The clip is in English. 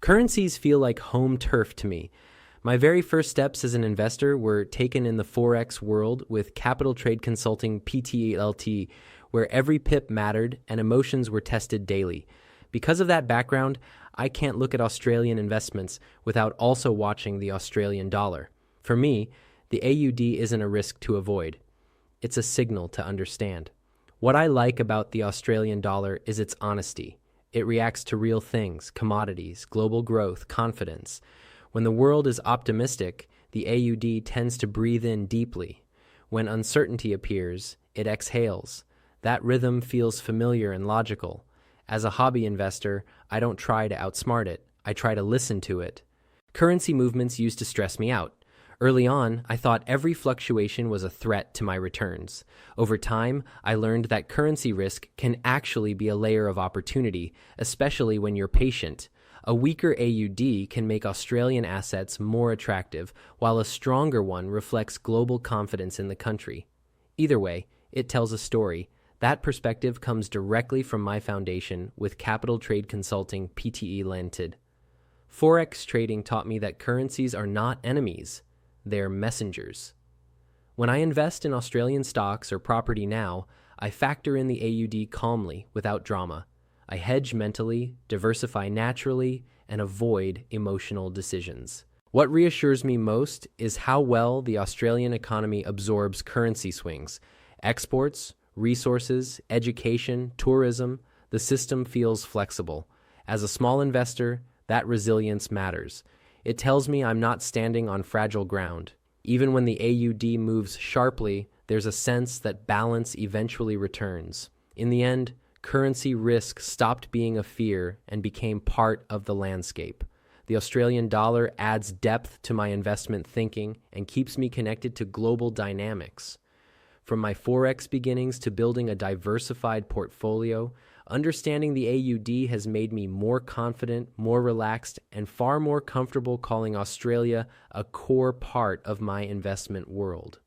Currencies feel like home turf to me. My very first steps as an investor were taken in the Forex world with Capital Trade Consulting PTLT, where every pip mattered and emotions were tested daily. Because of that background, I can't look at Australian investments without also watching the Australian dollar. For me, the AUD isn't a risk to avoid. It's a signal to understand. What I like about the Australian dollar is its honesty. It reacts to real things, commodities, global growth, confidence. When the world is optimistic, the AUD tends to breathe in deeply. When uncertainty appears, it exhales. That rhythm feels familiar and logical. As a hobby investor, I don't try to outsmart it. I try to listen to it. Currency movements used to stress me out. Early on, I thought every fluctuation was a threat to my returns. Over time, I learned that currency risk can actually be a layer of opportunity, especially when you're patient. A weaker AUD can make Australian assets more attractive, while a stronger one reflects global confidence in the country. Either way, it tells a story. That perspective comes directly from my foundation with Capital Trade Consulting PTE Limited. Forex trading taught me that currencies are not enemies. They're messengers. When I invest in Australian stocks or property now, I factor in the AUD calmly, without drama. I hedge mentally, diversify naturally, and avoid emotional decisions. What reassures me most is how well the Australian economy absorbs currency swings. Exports, resources, education, tourism, the system feels flexible. As a small investor, that resilience matters. It tells me I'm not standing on fragile ground. Even when the AUD moves sharply, there's a sense that balance eventually returns. In the end, currency risk stopped being a fear and became part of the landscape. The Australian dollar adds depth to my investment thinking and keeps me connected to global dynamics. From my Forex beginnings to building a diversified portfolio, understanding the AUD has made me more confident, more relaxed, and far more comfortable calling Australia a core part of my investment world.